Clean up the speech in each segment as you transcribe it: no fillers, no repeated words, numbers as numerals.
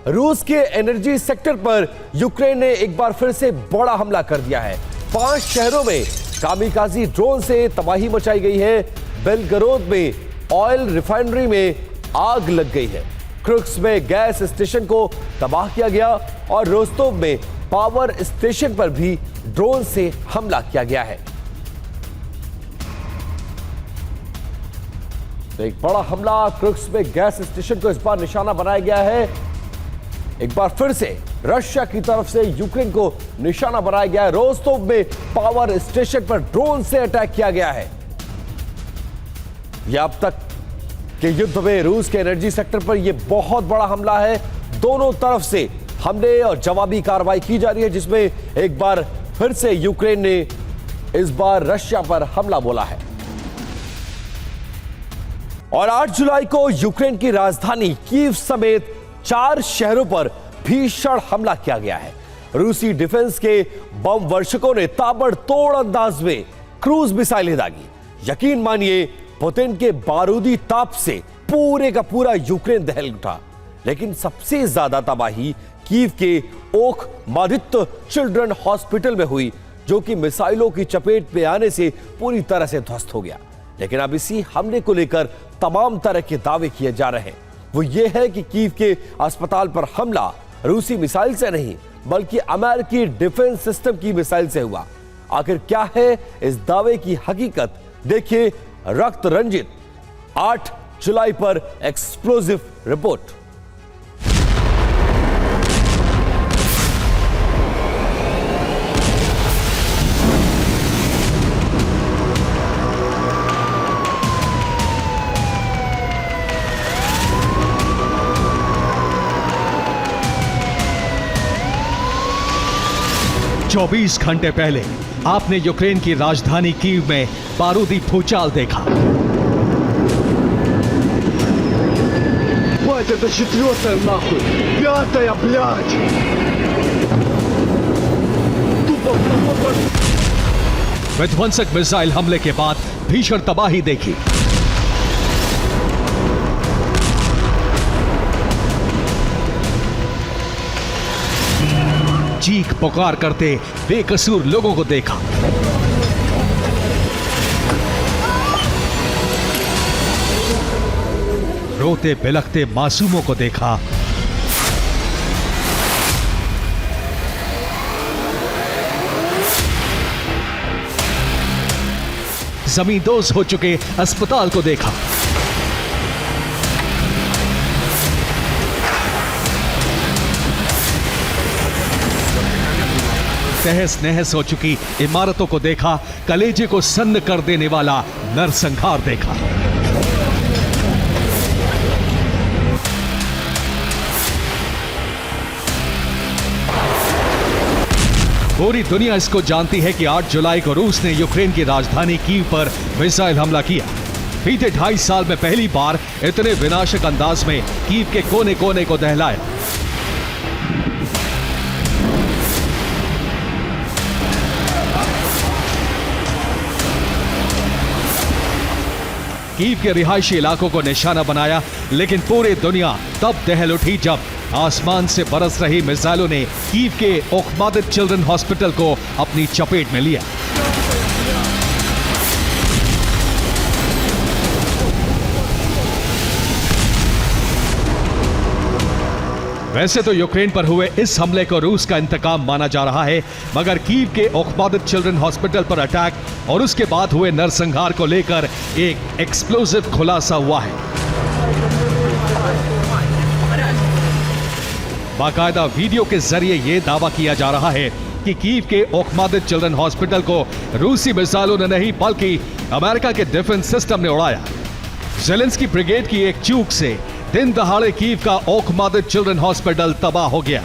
रूस के energy sector पर यूक्रेन ने एक बार फिर से बड़ा हमला कर दिया है। 5 शहरों में कामिकाजी ड्रोन से तबाही मचाई गई है। बेलगरोद में ऑयल रिफाइनरी में आग लग गई है। क्रुक्स में गैस स्टेशन को तबाह किया गया और रोस्तोव में पावर स्टेशन पर भी ड्रोन से हमला किया गया है। तो एक बड़ा हमला, क्रुक्स में गैस स्टेशन को इस बार निशाना बनाया गया है। एक बार फिर से रशिया की तरफ से यूक्रेन को निशाना बनाया गया है। रोस्तोव में पावर स्टेशन पर ड्रोन से अटैक किया गया है। यह अब तक के युद्ध में रूस के एनर्जी सेक्टर पर यह बहुत बड़ा हमला है। दोनों तरफ से हमले और जवाबी कार्रवाई की जा रही है, जिसमें एक बार फिर से यूक्रेन ने इस बार रशिया पर हमला बोला है। और 8 जुलाई को यूक्रेन की राजधानी कीव समेत 4 शहरों पर भीषण हमला किया गया है। रूसी डिफेंस के बम वर्षकों ने ताबड़तोड़ अंदाज में क्रूज मिसाइलें दागी। यकीन मानिए, पुतिन के बारूदी ताप से पूरे का पूरा यूक्रेन दहल उठा। लेकिन सबसे ज्यादा तबाही कीव के ओख मादित्य चिल्ड्रन हॉस्पिटल में हुई, जो कि मिसाइलों की चपेट में आने से पूरी तरह से ध्वस्त हो गया। लेकिन अब इसी हमले को लेकर तमाम तरह के दावे किए जा रहे हैं। वो ये है कि कीव के अस्पताल पर हमला रूसी मिसाइल से नहीं, बल्कि अमेरिकी डिफेंस सिस्टम की मिसाइल से हुआ। आखिर क्या है इस दावे की हकीकत? देखिए रक्त रंजित 8 जुलाई पर एक्सप्लोजिव रिपोर्ट। चौबीस घंटे पहले आपने यूक्रेन की राजधानी कीव में बारूदी भूचाल देखा। Это 4-я нахуй, 5-я, блядь! विध्वंसक मिसाइल हमले के बाद भीषण तबाही देखी। चीख पुकार करते बेकसूर लोगों को देखा। रोते बिलखते मासूमों को देखा। जमींदोज हो चुके अस्पताल को देखा। तहस नहस हो चुकी इमारतों को देखा। कलेजे को सन्न कर देने वाला नरसंहार देखा। पूरी दुनिया इसको जानती है कि 8 जुलाई को रूस ने यूक्रेन की राजधानी कीव पर मिसाइल हमला किया। बीते 2.5 साल में पहली बार इतने विनाशक अंदाज में कीव के कोने कोने को दहलाया। कीव के रिहायशी इलाकों को निशाना बनाया, लेकिन पूरी दुनिया तब दहल उठी जब आसमान से बरस रही मिसाइलों ने कीव के ओखमादित चिल्ड्रन हॉस्पिटल को अपनी चपेट में लिया। वैसे तो यूक्रेन पर हुए इस हमले को रूस का इंतकाम माना जा रहा है, मगर कीव के ओखमादित चिल्ड्रन हॉस्पिटल पर अटैक और उसके बाद हुए नरसंहार को लेकर एक एक्सप्लोसिव खुलासा हुआ है। बाकायदा वीडियो के जरिए यह दावा किया जा रहा है कि कीव के ओखमादित चिल्ड्रन हॉस्पिटल को रूसी मिसाइलों ने नहीं, बल्कि अमेरिका के डिफेंस सिस्टम ने उड़ाया। ज़ेलेंस्की ब्रिगेड की एक चूक से दिन दहाड़े कीव का ओखमादित चिल्ड्रन हॉस्पिटल तबाह हो गया।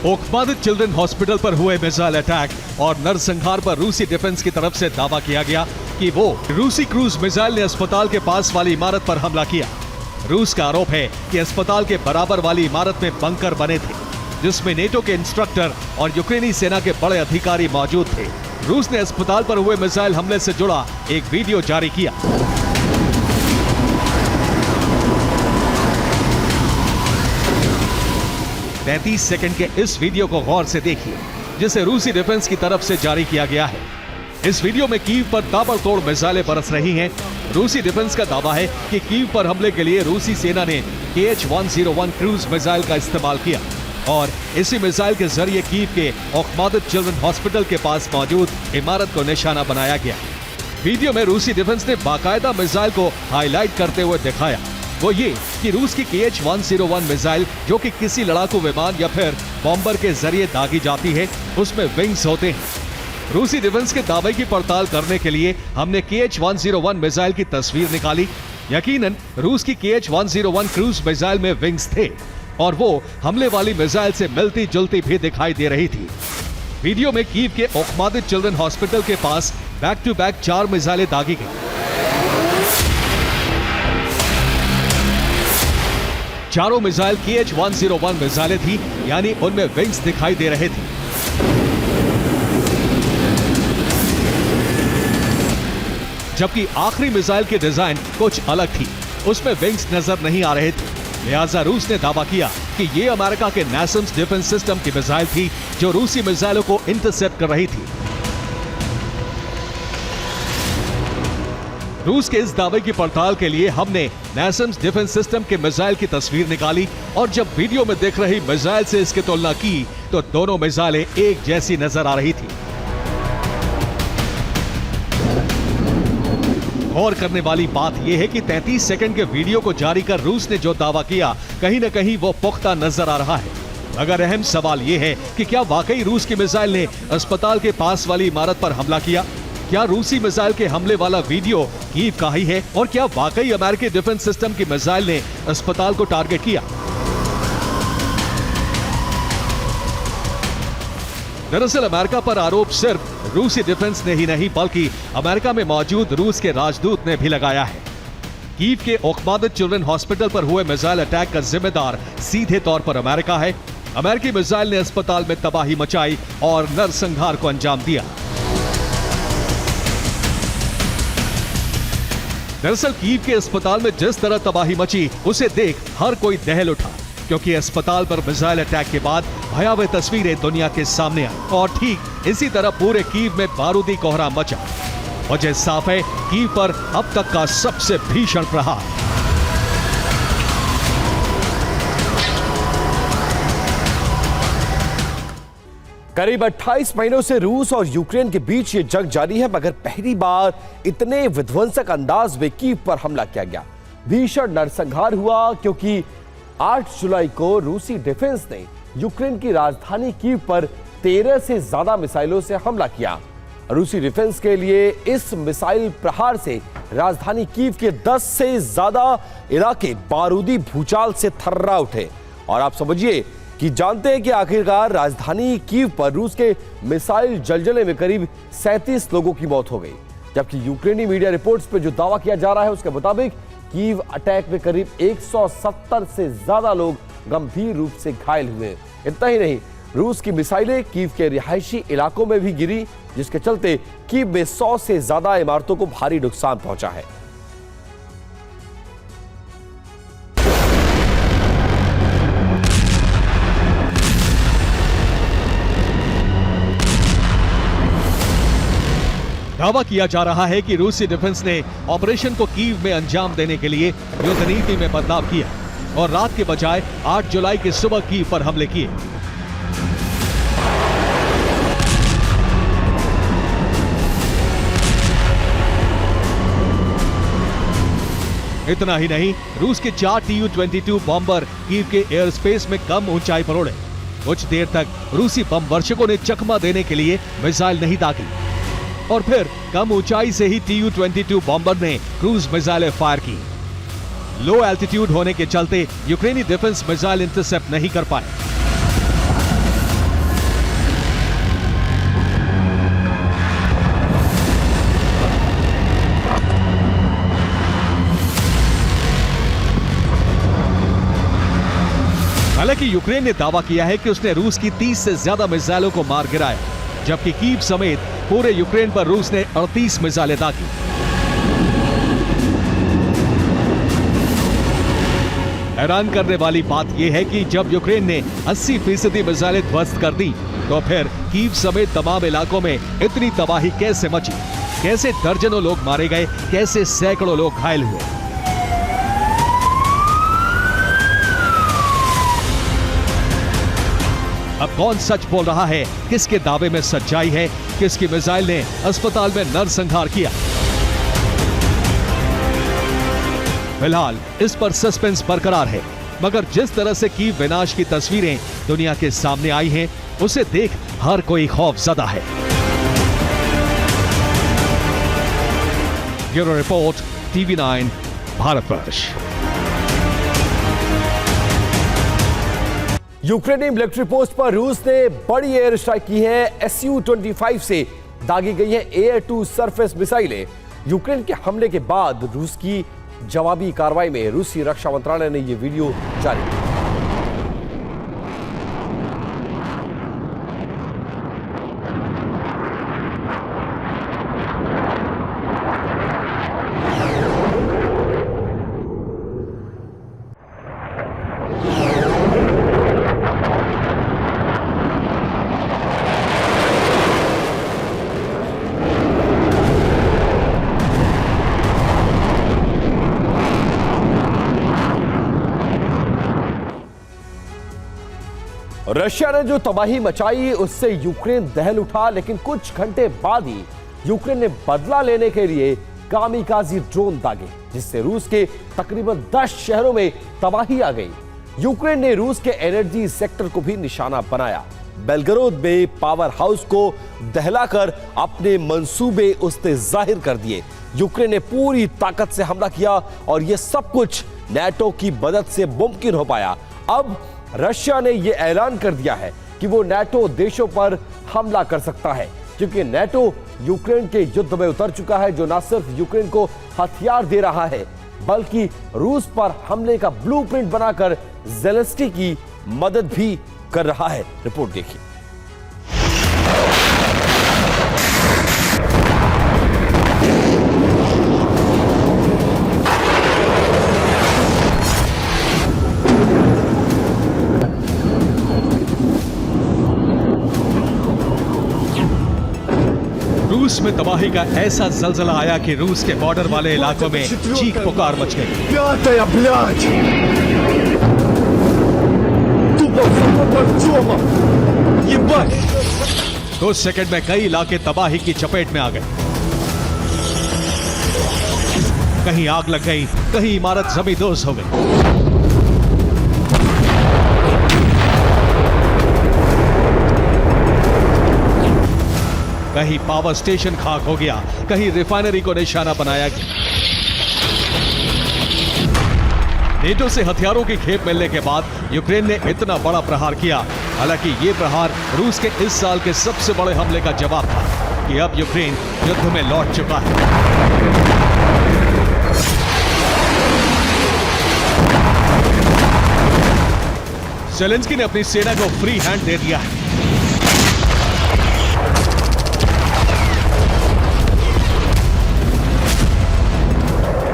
ओखमादित चिल्ड्रन हॉस्पिटल पर हुए मिसाइल अटैक और नरसंहार पर रूसी डिफेंस की तरफ से दावा किया गया कि वो रूसी क्रूज मिसाइल ने अस्पताल के पास वाली इमारत पर हमला किया। रूस का आरोप है कि अस्पताल के बराबर वाली इमारत में बंकर बने थे, जिसमें नेटो के इंस्ट्रक्टर और यूक्रेनी सेना के बड़े अधिकारी मौजूद थे, रूस ने अस्पताल पर हुए मिसाइल हमले से जुड़ा एक वीडियो जारी किया। तैंतीस सेकंड के इस वीडियो को गौर से देखिए, जिसे रूसी डिफेंस की तरफ से जारी किया गया है। इस वीडियो में कीव पर ताबड़तोड़ मिसाइलें बरस रही हैं। रूसी डिफेंस का दावा है कि कीव पर हमले के लिए रूसी सेना ने KH-101 क्रूज मिसाइल का इस्तेमाल किया और इसी मिसाइल के जरिए कीव के ओखमादित चिल्ड्रन हॉस्पिटल के पास मौजूद इमारत को निशाना बनाया गया। वीडियो में रूसी डिफेंस ने बाकायदा मिसाइल को हाईलाइट करते हुए दिखाया, वो ये कि रूस की KH-101 मिसाइल जो कि किसी लड़ाकू विमान या फिर बॉम्बर के जरिए दागी जाती है, उसमें विंग्स होते हैं। रूसी डिफेंस के दावे की पड़ताल करने के लिए हमने KH-101 मिसाइल की तस्वीर निकाली। यकीनन रूस की KH-101 क्रूज मिसाइल में विंग्स थे और वो हमले वाली मिसाइल से मिलती जुलती भी दिखाई दे रही थी। वीडियो में कीव के ओखमादित चिल्ड्रन हॉस्पिटल के पास बैक टू बैक 4 मिसाइलें दागी गई। चारों मिसाइल KH-101 मिसाइलें थी, यानी उनमें विंग्स दिखाई दे रहे थे। जबकि आखिरी मिसाइल की डिजाइन कुछ अलग थी, उसमें विंग्स नजर नहीं आ रहे थे। लिहाजा रूस ने दावा किया कि ये अमेरिका के नैसम्स डिफेंस सिस्टम की मिसाइल थी जो रूसी मिसाइलों को इंटरसेप्ट कर रही थी। रूस के इस दावे की पड़ताल के लिए हमने नैसम्स डिफेंस सिस्टम के मिसाइल की तस्वीर निकाली और जब वीडियो में दिख रही मिसाइल से इसकी तुलना की तो दोनों मिसाइलें एक जैसी नजर आ रही थी। गौर करने वाली बात यह है कि 33 सेकंड के वीडियो को जारी कर रूस ने जो दावा किया, कहीं न कहीं वो पुख्ता नजर आ रहा है। मगर अहम सवाल यह है कि क्या वाकई रूस की मिसाइल ने अस्पताल के पास वाली इमारत पर हमला किया? क्या रूसी मिसाइल के हमले वाला वीडियो कीव का ही है और क्या वाकई अमेरिकी डिफेंस सिस्टम की मिसाइल ने अस्पताल को टारगेट किया? दरअसल अमेरिका पर आरोप सिर्फ रूसी डिफेंस ने ही नहीं बल्कि अमेरिका में मौजूद रूस के राजदूत ने भी लगाया है। कीव के ओखमादित चिल्ड्रन हॉस्पिटल पर हुए मिसाइल अटैक का जिम्मेदार सीधे तौर पर अमेरिका है। अमेरिकी मिसाइल ने अस्पताल में तबाही मचाई और नरसंहार को अंजाम दिया। दरअसल कीव के अस्पताल में जिस तरह तबाही मची, उसे देख हर कोई दहल उठा, क्योंकि अस्पताल पर मिसाइल अटैक के बाद भयावह तस्वीरें दुनिया के सामने आई और ठीक इसी तरह पूरे कीव में बारूदी कोहरा मचा। वजह साफ है, कीव पर अब तक का सबसे भीषण प्रहार। करीब 28 महीनों से रूस और यूक्रेन के बीच ये जंग जारी है, मगर पहली बार इतने विध्वंसक अंदाज में कीव पर हमला किया गया। भीषण नरसंहार हुआ क्योंकि 8 जुलाई को रूसी डिफेंस ने यूक्रेन की राजधानी कीव पर 13 से ज्यादा मिसाइलों से हमला किया। रूसी डिफेंस के लिए इस मिसाइल प्रहार से राजधानी कीव के 10 से ज्यादा इलाके बारूदी भूचाल से थर्रा उठे। और आप समझिए कि जानते हैं कि आखिरकार राजधानी कीव पर रूस के मिसाइल जलजले में करीब 37 लोगों की मौत हो गई, जबकि यूक्रेनी मीडिया रिपोर्ट्स पर जो दावा किया जा रहा है उसके मुताबिक कीव अटैक में करीब 170 से ज्यादा लोग गंभीर रूप से घायल हुए। इतना ही नहीं, रूस की मिसाइलें कीव के रिहायशी इलाकों में भी गिरी, जिसके चलते कीव में 100 से ज्यादा इमारतों को भारी नुकसान पहुंचा है। दावा किया जा रहा है कि रूसी डिफेंस ने ऑपरेशन को कीव में अंजाम देने के लिए युद्ध नीति में बदलाव किया और रात के बजाय 8 जुलाई की सुबह कीव पर हमले किए। इतना ही नहीं, रूस के 4 Tu-22 बॉम्बर कीव के एयर स्पेस में कम ऊंचाई पर उड़े। कुछ देर तक रूसी बम वर्षकों ने चकमा देने के लिए मिसाइल नहीं दागी और फिर कम ऊंचाई से ही Tu-22 बॉम्बर ने क्रूज मिसाइलें फायर की। लो एल्टीट्यूड होने के चलते यूक्रेनी डिफेंस मिसाइल इंटरसेप्ट नहीं कर पाए। हालांकि यूक्रेन ने दावा किया है कि उसने रूस की 30 से ज्यादा मिसाइलों को मार गिराया। जबकि कीव समेत पूरे यूक्रेन पर रूस ने 38 मिसाइलें दागी। हैरान करने वाली बात यह है कि जब यूक्रेन ने 80% मिसाइलें ध्वस्त कर दी, तो फिर कीव समेत तमाम इलाकों में इतनी तबाही कैसे मची? कैसे दर्जनों लोग मारे गए? कैसे सैकड़ों लोग घायल हुए? अब कौन सच बोल रहा है? किसके दावे में सच्चाई है? किसकी मिसाइल ने अस्पताल में नरसंहार किया? फिलहाल इस पर सस्पेंस बरकरार है, मगर जिस तरह से कीव विनाश की तस्वीरें दुनिया के सामने आई हैं, उसे देख हर कोई खौफजदा है। Bureau report, TV9 Bharatvarsh. यूक्रेनी मिलिट्री पोस्ट पर रूस ने बड़ी एयर स्ट्राइक की है। Su-25 से दागी गई है एयर टू सरफेस मिसाइलें। यूक्रेन के हमले के बाद रूस की जवाबी कार्रवाई में रूसी रक्षा मंत्रालय ने यह वीडियो जारी किया। रशिया ने जो तबाही मचाई उससे यूक्रेन दहल उठा, लेकिन कुछ घंटे बाद ही यूक्रेन ने बदला लेने के लिए कामिकाजी ड्रोन दागे, जिससे रूस के तकरीबन 10 शहरों में तबाही आ गई। यूक्रेन ने रूस के एनर्जी सेक्टर को भी निशाना बनाया। बेलगरोद में पावर हाउस को दहलाकर अपने मंसूबे उसने जाहिर कर दिए। यूक्रेन ने पूरी ताकत से हमला किया और यह सब कुछ नेटो की मदद से मुमकिन हो पाया। अब रशिया ने यह ऐलान कर दिया है कि वो नेटो देशों पर हमला कर सकता है, क्योंकि नेटो यूक्रेन के युद्ध में उतर चुका है, जो न सिर्फ यूक्रेन को हथियार दे रहा है, बल्कि रूस पर हमले का ब्लूप्रिंट बनाकर ज़ेलेंस्की की मदद भी कर रहा है। रिपोर्ट देखिए। रूस में तबाही का ऐसा जलजला आया कि रूस के बॉर्डर वाले इलाकों में चीख पुकार मच गई। Пятая, блядь! Тупо в Артема! Ебать! कुछ सेकंड में कई इलाके तबाही की चपेट में आ गए। कहीं आग लग गई, कहीं इमारत जमींदोज हो गई। कहीं पावर स्टेशन खाक हो गया, कहीं रिफाइनरी को निशाना बनाया गया। नेटो से हथियारों की खेप मिलने के बाद यूक्रेन ने इतना बड़ा प्रहार किया। हालांकि ये प्रहार रूस के इस साल के सबसे बड़े हमले का जवाब था कि अब यूक्रेन युद्ध में लौट चुका है। ज़ेलेंस्की ने अपनी सेना को फ्री हैंड दे दिया है।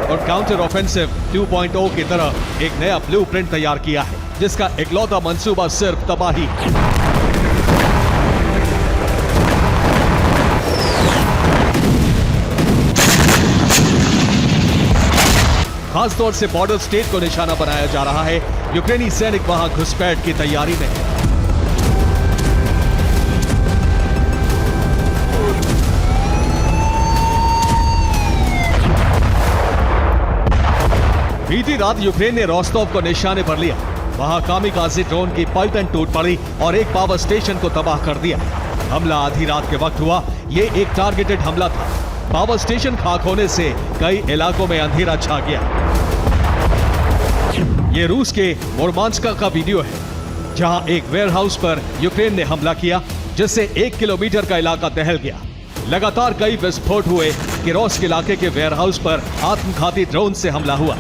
और काउंटर ऑफेंसिव 2.0 की तरह एक नया ब्लूप्रिंट तैयार किया है, जिसका इकलौता मंसूबा सिर्फ तबाही। खासतौर से बॉर्डर स्टेट को निशाना बनाया जा रहा है। यूक्रेनी सैनिक वहां घुसपैठ की तैयारी में है। बीती रात यूक्रेन ने रोस्टोव को निशाने पर लिया। वहां कामिकाज़ी ड्रोन की पलटन टूट पड़ी और एक पावर स्टेशन को तबाह कर दिया। हमला आधी रात के वक्त हुआ। ये एक टारगेटेड हमला था। पावर स्टेशन खाक होने से कई इलाकों में अंधेरा छा गया। ये रूस के मुर्मांस्क का वीडियो है, जहां एक वेयरहाउस पर यूक्रेन ने हमला किया, जिससे 1 किलोमीटर का इलाका दहल गया। लगातार कई विस्फोट हुए। किरोस्क इलाके के वेयरहाउस पर आत्मघाती ड्रोन से हमला हुआ,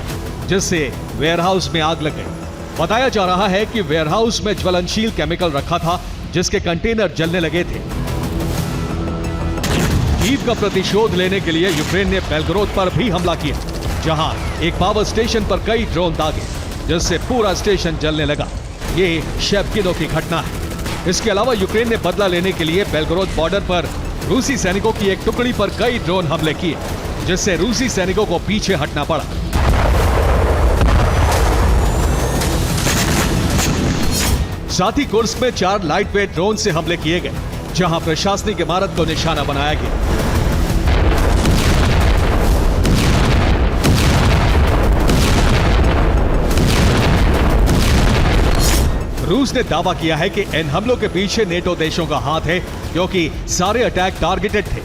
जिससे वेयरहाउस में आग लग गई। बताया जा रहा है कि वेयरहाउस में ज्वलनशील केमिकल रखा था, जिसके कंटेनर जलने लगे थे। कीव का प्रतिशोध लेने के लिए यूक्रेन ने बेलगोरोद पर भी हमला किया, जहां एक पावर स्टेशन पर कई ड्रोन दागे, जिससे पूरा स्टेशन जलने लगा। ये शेपकिनो की घटना है। इसके अलावा यूक्रेन ने बदला लेने के लिए बेलगोरोद बॉर्डर पर रूसी सैनिकों की एक टुकड़ी पर कई ड्रोन हमले किए, जिससे रूसी सैनिकों को पीछे हटना पड़ा। साथ ही कुर्स्क में 4 लाइट वेट ड्रोन से हमले किए गए, जहां प्रशासनिक इमारत को निशाना बनाया गया। रूस ने दावा किया है कि इन हमलों के पीछे नेटो देशों का हाथ है, क्योंकि सारे अटैक टारगेटेड थे।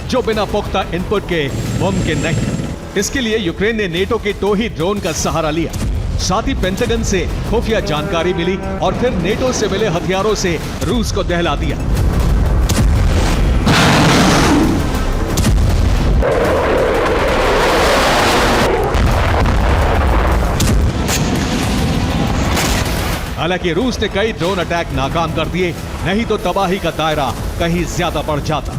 जो बिना पुख्ता इनपुट के मुमकिन नहीं। इसके लिए यूक्रेन ने नेटो के टोही ड्रोन का सहारा लिया। साथ ही पेंटागन से खुफिया जानकारी मिली और फिर नेटो से मिले हथियारों से रूस को दहला दिया। हालांकि रूस ने कई ड्रोन अटैक नाकाम कर दिए, नहीं तो तबाही का दायरा कहीं ज्यादा बढ़ जाता।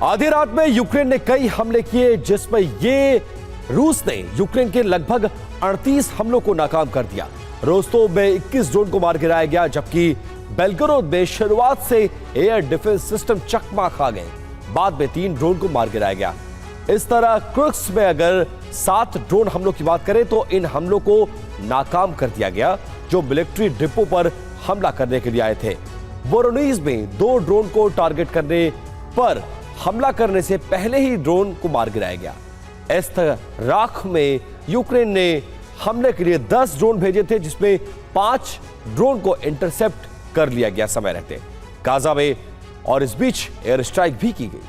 आधी रात में यूक्रेन ने कई हमले किए, जिसमें ये रूस ने यूक्रेन के लगभग 38 हमलों को नाकाम कर दिया। रोस्तोव में 21 ड्रोन को मार गिराया गया, जबकि बेलगोरोद में शुरुआत से एयर डिफेंस सिस्टम चकमा खा गए। बाद में 3 ड्रोन को मार गिराया गया। इस तरह कुर्स्क में अगर 7 ड्रोन हमलों की बात करें तो इन हमलों को नाकाम कर दिया गया, जो मिलिट्री डिपो पर हमला करने के लिए आए थे। वोरोनिज में 2 ड्रोन को टारगेट करने पर हमला करने से पहले ही ड्रोन को मार गिराया गया। एस्तराख में यूक्रेन ने हमले के लिए 10 ड्रोन भेजे थे, जिसमें 5 ड्रोन को इंटरसेप्ट कर लिया गया समय रहते गाजा में, और इस बीच एयर स्ट्राइक भी की गई।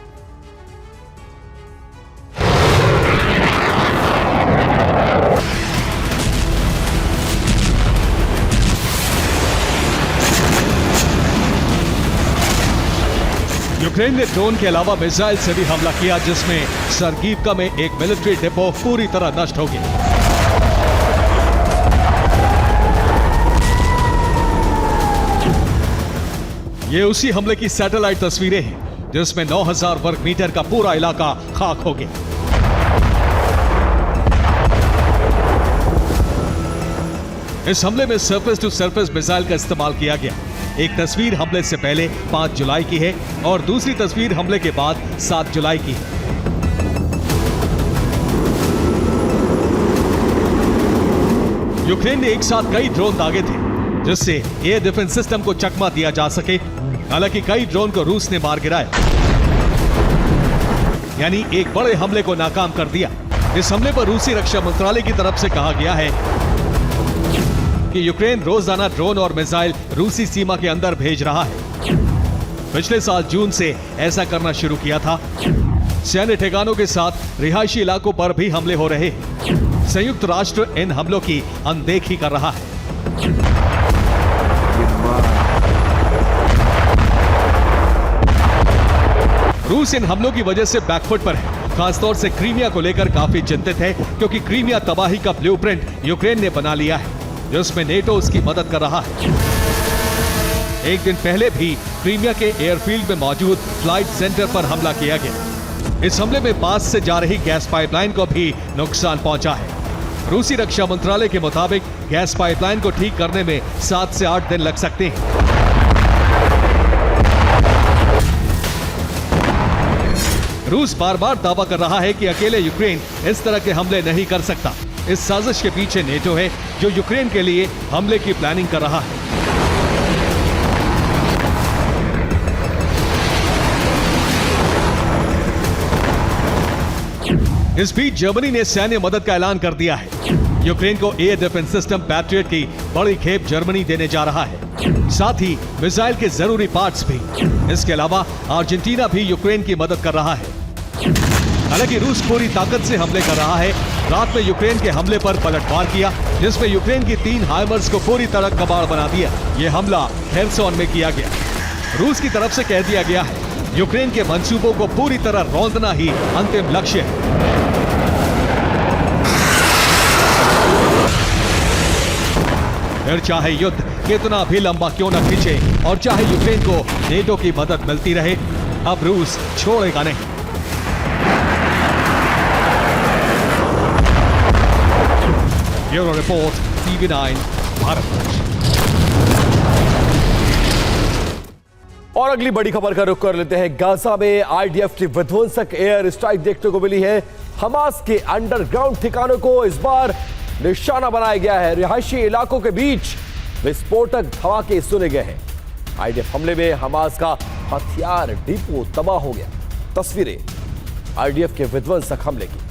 यूक्रेन ने ड्रोन के अलावा मिसाइल से भी हमला किया, जिसमें सरगीवका में एक मिलिट्री डिपो पूरी तरह नष्ट हो गया। ये उसी हमले की सैटेलाइट तस्वीरें हैं, जिसमें 9000 वर्ग मीटर का पूरा इलाका खाक हो गया। इस हमले में सरफेस टू सरफेस मिसाइल का इस्तेमाल किया गया। एक तस्वीर हमले से पहले 5 जुलाई की है और दूसरी तस्वीर हमले के बाद 7 जुलाई की है। यूक्रेन ने एक साथ कई ड्रोन दागे थे, जिससे एयर डिफेंस सिस्टम को चकमा दिया जा सके। हालांकि कई ड्रोन को रूस ने मार गिराया, यानी एक बड़े हमले को नाकाम कर दिया। इस हमले पर रूसी रक्षा मंत्रालय की तरफ से कहा गया है कि यूक्रेन रोजाना ड्रोन और मिसाइल रूसी सीमा के अंदर भेज रहा है। पिछले साल जून से ऐसा करना शुरू किया था। सैन्य ठिकानों के साथ रिहायशी इलाकों पर भी हमले हो रहे हैं। संयुक्त राष्ट्र इन हमलों की अनदेखी कर रहा है। रूस इन हमलों की वजह से बैकफुट पर है। खासतौर से क्रीमिया को लेकर काफी चिंतित है, क्योंकि क्रीमिया तबाही का ब्लूप्रिंट यूक्रेन ने बना लिया है, जिसमें नेटो उसकी मदद कर रहा है। एक दिन पहले भी क्रीमिया के एयरफील्ड में मौजूद फ्लाइट सेंटर पर हमला किया गया। इस हमले में पास से जा रही गैस पाइपलाइन को भी नुकसान पहुंचा है। रूसी रक्षा मंत्रालय के मुताबिक गैस पाइपलाइन को ठीक करने में 7 से 8 दिन लग सकते हैं। रूस बार बार दावा कर रहा है कि अकेले यूक्रेन इस तरह के हमले नहीं कर सकता। इस साजिश के पीछे नेटो है, जो यूक्रेन के लिए हमले की प्लानिंग कर रहा है। इस बीच जर्मनी ने सैन्य मदद का ऐलान कर दिया है। यूक्रेन को एयर डिफेंस सिस्टम पैट्रियट की बड़ी खेप जर्मनी देने जा रहा है, साथ ही मिसाइल के जरूरी पार्ट्स भी। इसके अलावा अर्जेंटीना भी यूक्रेन की मदद कर रहा है। हालांकि रूस पूरी ताकत से हमले कर रहा है। रात में यूक्रेन के हमले पर पलटवार किया, जिसमें यूक्रेन की 3 हाइमर्स को पूरी तरह कबाड़ बना दिया। यह हमला हेर्सोन में किया गया। रूस की तरफ से कह दिया गया है, यूक्रेन के मंसूबों को पूरी तरह रौंदना ही अंतिम लक्ष्य है। फिर चाहे युद्ध कितना भी लंबा क्यों न खींचे और चाहे यूक्रेन को नेटो की मदद मिलती रहे, अब रूस छोड़ेगा नहीं। Bureau report, TV9 Bharat. और अगली बड़ी खबर का रुख कर लेते हैं। गाजा में आईडीएफ की विध्वंसक एयर स्ट्राइक देखने को मिली है। हमास के अंडरग्राउंड ठिकानों को इस बार निशाना बनाया गया है। रिहायशी इलाकों के बीच विस्फोटक धमाके सुने गए हैं। आईडीएफ हमले में हमास का हथियार डिपो तबाह हो गया। तस्वीरें आईडीएफ के विध्वंसक हमले की।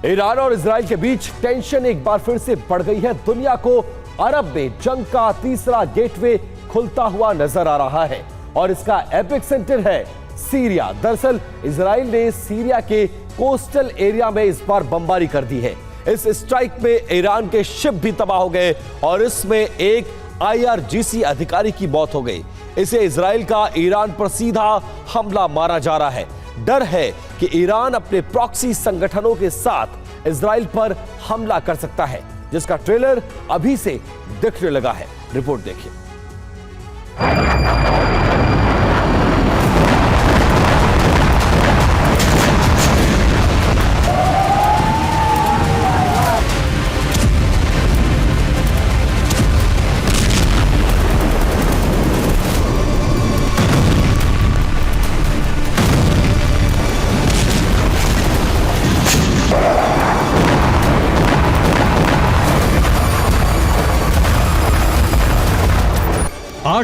ईरान और इजराइल के बीच टेंशन एक बार फिर से बढ़ गई है। दुनिया को अरब में जंग का तीसरा गेटवे खुलता हुआ नजर आ रहा है और इसका एपिक सेंटर है सीरिया। दरअसल इजराइल ने सीरिया के कोस्टल एरिया में इस बार बमबारी कर दी है। इस स्ट्राइक में ईरान के शिप भी तबाह हो गए और इसमें एक IRGC अधिकारी की मौत हो गई। इसे इजराइल का ईरान पर सीधा हमला माना जा रहा है। डर है कि ईरान अपने प्रॉक्सी संगठनों के साथ इजराइल पर हमला कर सकता है, जिसका ट्रेलर अभी से दिखने लगा है। रिपोर्ट देखिए।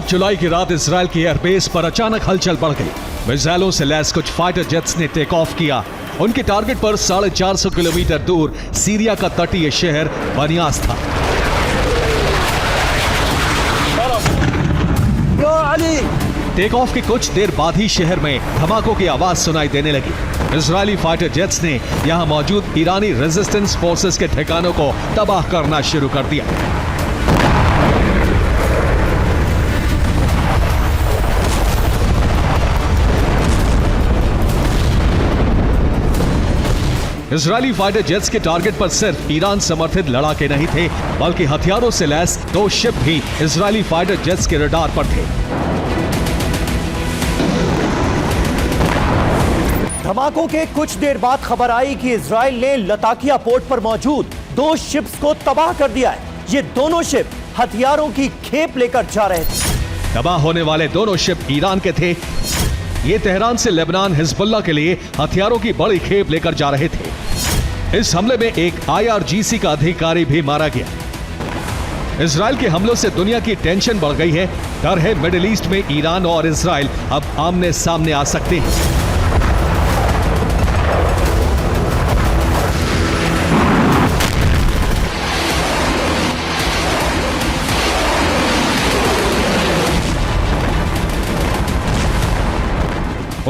जुलाई की रात इजराइल की एयरबेस पर अचानक हलचल बढ़ गई। मिसाइलों से लैस कुछ फाइटर जेट्स ने टेक ऑफ किया। उनके टारगेट पर 450 किलोमीटर दूर सीरिया का तटीय शहर बनियास था। टेक ऑफ के कुछ देर बाद ही शहर में धमाकों की आवाज सुनाई देने लगी। इजरायली फाइटर जेट्स ने यहां मौजूद ईरानी रेजिस्टेंस फोर्सेस के ठिकानों को तबाह करना शुरू कर दिया। इजरायली फाइटर जेट्स के टारगेट पर सिर्फ ईरान समर्थित लड़ाके नहीं थे, बल्कि हथियारों से लैस 2 शिप भी इजरायली फाइटर जेट्स के रडार पर थे। धमाकों के कुछ देर बाद खबर आई कि इजराइल ने लताकिया पोर्ट पर मौजूद 2 शिप्स को तबाह कर दिया है। ये दोनों शिप हथियारों की खेप लेकर जा रहे थे। तबाह होने वाले दोनों शिप ईरान के थे। ये तेहरान से लेबनान हिजबुल्लाह के लिए हथियारों की बड़ी खेप लेकर जा रहे थे। इस हमले में एक IRGC का अधिकारी भी मारा गया। इजराइल के हमलों से दुनिया की टेंशन बढ़ गई है। डर है मिडिल ईस्ट में ईरान और इजराइल अब आमने सामने आ सकते हैं।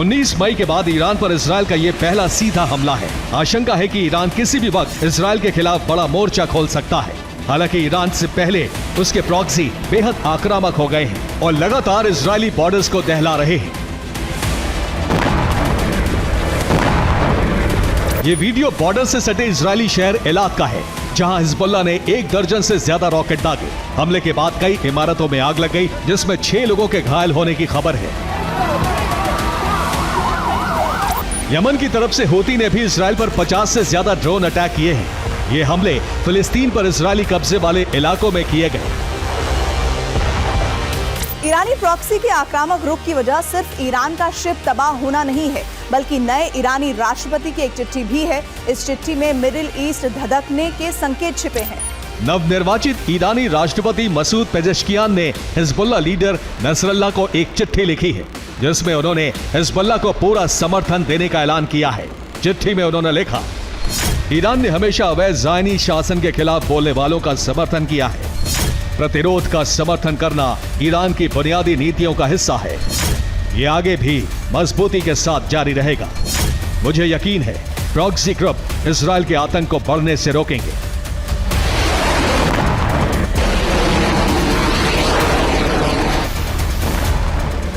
उन्नीस मई के बाद ईरान पर इजराइल का यह पहला सीधा हमला है। आशंका है कि ईरान किसी भी वक्त इजराइल के खिलाफ बड़ा मोर्चा खोल सकता है। हालांकि ईरान से पहले उसके प्रॉक्सी बेहद आक्रामक हो गए हैं और लगातार इजरायली बॉर्डर्स को दहला रहे हैं। ये वीडियो बॉर्डर से सटे इजरायली शहर एलात का है, जहां हिजबुल्लाह ने 1 दर्जन से ज्यादा रॉकेट दागे। हमले के बाद कई इमारतों में आग लग गई, जिसमें 6 लोगों के घायल होने की खबर है। यमन की तरफ से हूती ने भी इजराइल पर 50 से ज्यादा ड्रोन अटैक किए हैं। ये हमले फिलिस्तीन पर इजरायली कब्जे वाले इलाकों में किए गए। ईरानी प्रॉक्सी के आक्रामक रुख की वजह सिर्फ ईरान का शिप तबाह होना नहीं है, बल्कि नए ईरानी राष्ट्रपति की एक चिट्ठी भी है। इस चिट्ठी में मिडिल ईस्ट धधकने के संकेत छिपे हैं। नवनिर्वाचित ईरानी राष्ट्रपति मसूद पेजेश्कियान ने हिजबुल्लाह लीडर नसरल्लाह को एक चिट्ठी लिखी है, जिसमें उन्होंने हिजबुल्लाह को पूरा समर्थन देने का ऐलान किया है। चिट्ठी में उन्होंने लिखा, ईरान ने हमेशा अवैध ज़ायनी शासन के खिलाफ बोलने वालों का समर्थन किया है। प्रतिरोध का समर्थन करना ईरान की बुनियादी नीतियों का हिस्सा है। ये आगे भी मजबूती के साथ जारी रहेगा। मुझे यकीन है प्रॉक्सी ग्रुप इजराइल के आतंक को बढ़ने से रोकेंगे।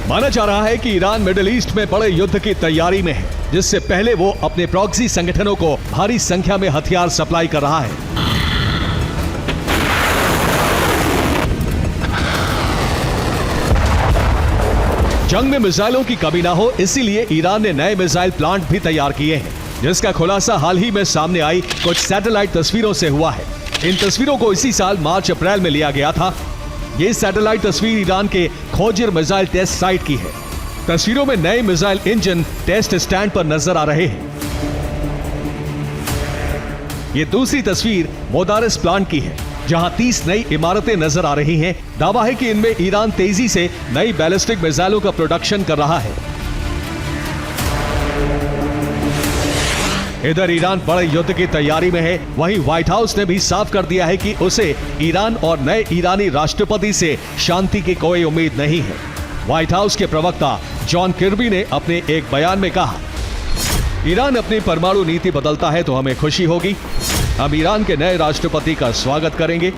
माना जा रहा है कि ईरान मिडिल ईस्ट में बड़े युद्ध की तैयारी में है, जिससे पहले वो अपने प्रॉक्सी संगठनों को भारी संख्या में हथियार सप्लाई कर रहा है। जंग में मिसाइलों की कमी ना हो, इसीलिए ईरान ने नए मिसाइल प्लांट भी तैयार किए हैं, जिसका खुलासा हाल ही में सामने आई कुछ सैटेलाइट तस्वीरों से हुआ है। इन तस्वीरों को इसी साल मार्च अप्रैल में लिया गया था। ये सैटेलाइट तस्वीर ईरान के खोजिर मिसाइल टेस्ट साइट की है। तस्वीरों में नए मिसाइल इंजन टेस्ट स्टैंड पर नजर आ रहे हैं। ये दूसरी तस्वीर मोदारिस प्लांट की है, जहां 30 नई इमारतें नजर आ रही हैं। दावा है कि इनमें ईरान तेजी से नई बैलिस्टिक मिसाइलों का प्रोडक्शन कर रहा है। इधर ईरान बड़े युद्ध की तैयारी में है, वहीं व्हाइट हाउस ने भी साफ कर दिया है कि उसे ईरान और नए ईरानी राष्ट्रपति से शांति की कोई उम्मीद नहीं है। व्हाइट हाउस के प्रवक्ता जॉन किर्बी ने अपने एक बयान में कहा, ईरान अपनी परमाणु नीति बदलता है तो हमें खुशी होगी। हम ईरान के नए राष्ट्रपति का स्वागत करेंगे,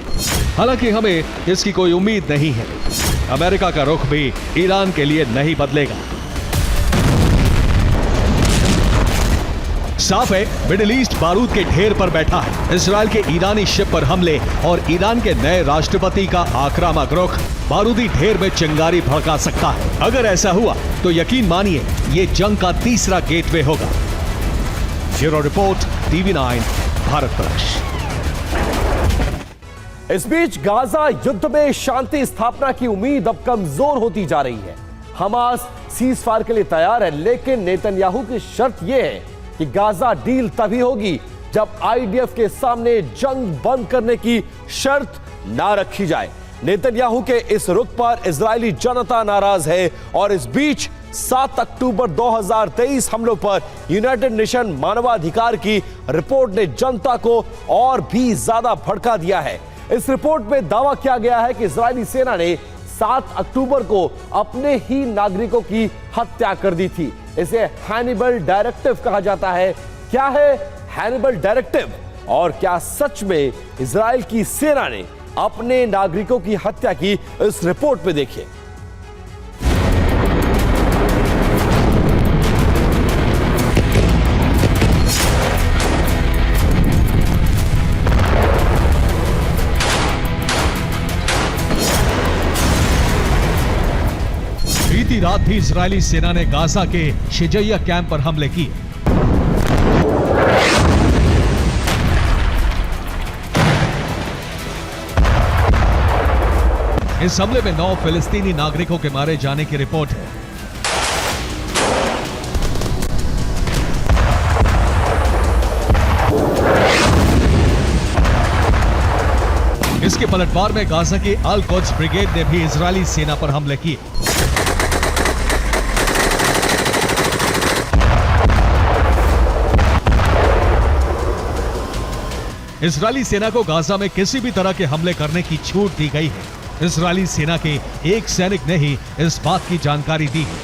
हालांकि हमें इसकी कोई उम्मीद नहीं है। अमेरिका का रुख भी ईरान के लिए नहीं बदलेगा। साफ है, मिडिल ईस्ट बारूद के ढेर पर बैठा है। इजराइल के ईरानी शिप पर हमले और ईरान के नए राष्ट्रपति का आक्रामक रुख बारूदी ढेर में चिंगारी भड़का सकता है। अगर ऐसा हुआ तो यकीन मानिए ये जंग का तीसरा गेटवे होगा। ब्यूरो रिपोर्ट, TV9 भारत वर्ष। इस बीच गाजा युद्ध में शांति स्थापना की उम्मीद अब कमजोर होती जा रही है। हमास सीज फायर के लिए तैयार है, लेकिन नेतन्याहू की शर्त यह है कि गाजा डील तभी होगी जब आईडीएफ के सामने जंग बंद करने की शर्त ना रखी जाए। नेतन्याहू के इस रुख पर इजरायली जनता नाराज है और इस बीच 7 अक्टूबर 2023 हमलों पर यूनाइटेड नेशन मानवाधिकार की रिपोर्ट ने जनता को और भी ज्यादा भड़का दिया है। इस रिपोर्ट में दावा किया गया है कि इजरायली सेना ने 7 अक्टूबर को अपने ही नागरिकों की हत्या कर दी थी। इसे हैनिबल डायरेक्टिव कहा जाता है। क्या है हैनिबल डायरेक्टिव और क्या सच में इजराइल की सेना ने अपने नागरिकों की हत्या की, इस रिपोर्ट में देखिए। बीती रात भी इजरायली सेना ने गाजा के शिजैया कैंप पर हमले किए। इस हमले में 9 फिलिस्तीनी नागरिकों के मारे जाने की रिपोर्ट है। इसके पलटवार में गाजा की अल कुद्स ब्रिगेड ने भी इजरायली सेना पर हमले किए। इजरायली सेना को गाजा में किसी भी तरह के हमले करने की छूट दी गई है। इजरायली सेना के एक सैनिक ने ही इस बात की जानकारी दी है।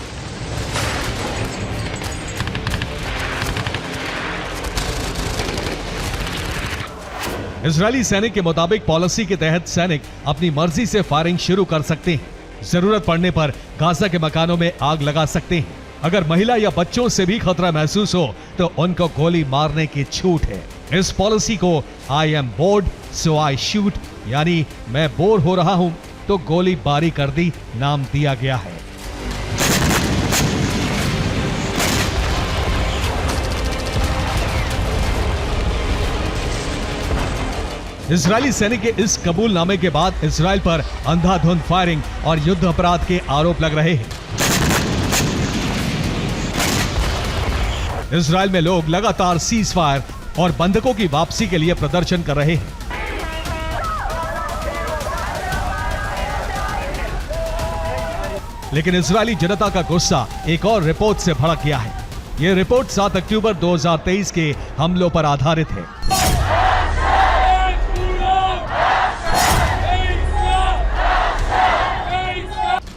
इजरायली सैनिक के मुताबिक पॉलिसी के तहत सैनिक अपनी मर्जी से फायरिंग शुरू कर सकते हैं। जरूरत पड़ने पर गाजा के मकानों में आग लगा सकते हैं। अगर महिला या बच्चों से भी खतरा महसूस हो तो उनको गोली मारने की छूट है। इस पॉलिसी को I am board so I shoot, यानी मैं बोर हो रहा हूं तो गोली बारी कर दी, नाम दिया गया है। इजरायली सैनिक के इस कबूलनामे के बाद इजराइल पर अंधाधुंध फायरिंग और युद्ध अपराध के आरोप लग रहे हैं। इजराइल में लोग लगातार सीज फायर और बंधकों की वापसी के लिए प्रदर्शन कर रहे हैं। लेकिन इजरायली जनता का गुस्सा एक और रिपोर्ट से भड़क गया है। यह रिपोर्ट 7 अक्टूबर 2023 के हमलों पर आधारित है।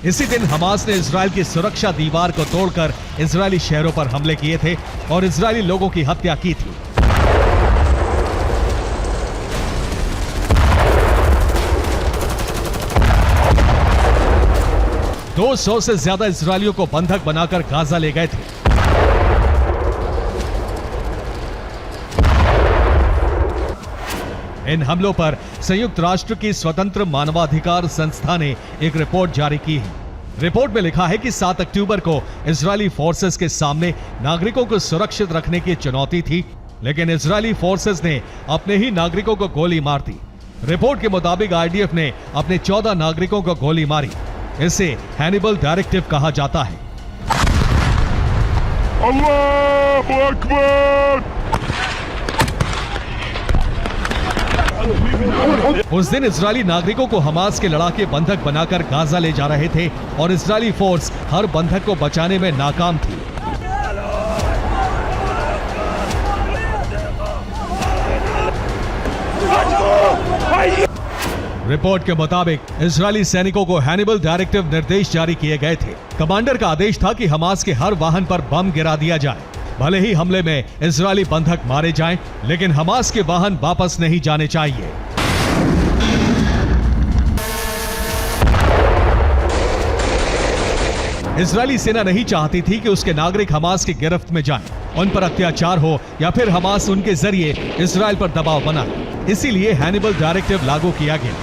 इसी दिन हमास ने इजराइल की सुरक्षा दीवार को तोड़कर इजरायली शहरों पर हमले किए थे और इजरायली लोगों की हत्या की थी। दो 200 से ज्यादा इजरायलियों को बंधक बनाकर गाजा ले गए थे। इन हमलों पर संयुक्त राष्ट्र की स्वतंत्र मानवाधिकार संस्था ने एक रिपोर्ट जारी की है। रिपोर्ट में लिखा है कि 7 अक्टूबर को इजरायली फोर्सेस के सामने नागरिकों को सुरक्षित रखने की चुनौती थी, लेकिन इजरायली फोर्सेस ने अपने ही नागरिकों को गोली मार दी। रिपोर्ट के मुताबिक आईडीएफ ने अपने 14 नागरिकों को गोली मारी। इसे हैनिबल डायरेक्टिव कहा जाता है। अल्लाहु अकबर। उस दिन इजरायली नागरिकों को हमास के लड़ाके बंधक बनाकर गाजा ले जा रहे थे और इजरायली फोर्स हर बंधक को बचाने में नाकाम थी। रिपोर्ट के मुताबिक इजरायली सैनिकों को हैनिबल डायरेक्टिव निर्देश जारी किए गए थे। कमांडर का आदेश था कि हमास के हर वाहन पर बम गिरा दिया जाए, भले ही हमले में इजरायली बंधक मारे जाएं, लेकिन हमास के वाहन वापस नहीं जाने चाहिए। इजरायली सेना नहीं चाहती थी कि उसके नागरिक हमास की गिरफ्त में जाएं, उन पर अत्याचार हो या फिर हमास उनके जरिए इजराइल पर दबाव बनाए। इसीलिए हैनिबल डायरेक्टिव लागू किया गया।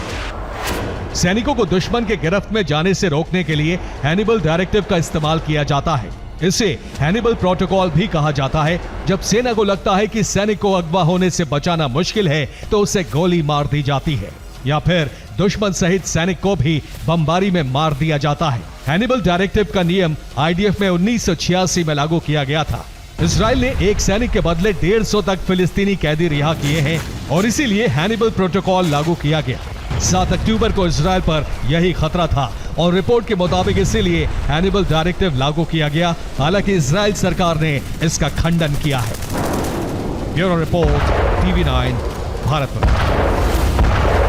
सैनिकों को दुश्मन के गिरफ्त में जाने से रोकने के लिए हैनिबल डायरेक्टिव का इस्तेमाल किया जाता है। इसे हैनिबल प्रोटोकॉल भी कहा जाता है। जब सेना को लगता है कि सैनिक को अगवा होने से बचाना मुश्किल है तो उसे गोली मार दी जाती है या फिर दुश्मन सहित सैनिक को भी बमबारी में मार दिया जाता है। हैनिबल डायरेक्टिव का नियम आईडीएफ में 1986 में लागू किया गया था। इजराइल ने एक सैनिक के बदले 150 तक फिलिस्तीनी कैदी रिहा किए हैं और इसीलिए हैनिबल प्रोटोकॉल लागू किया गया। 7 अक्टूबर को इजराइल पर यही खतरा था और रिपोर्ट के मुताबिक इसीलिए हैनिबल डायरेक्टिव लागू किया गया। हालांकि इजराइल सरकार ने इसका खंडन किया है। Bureau report, TV9, Bharat.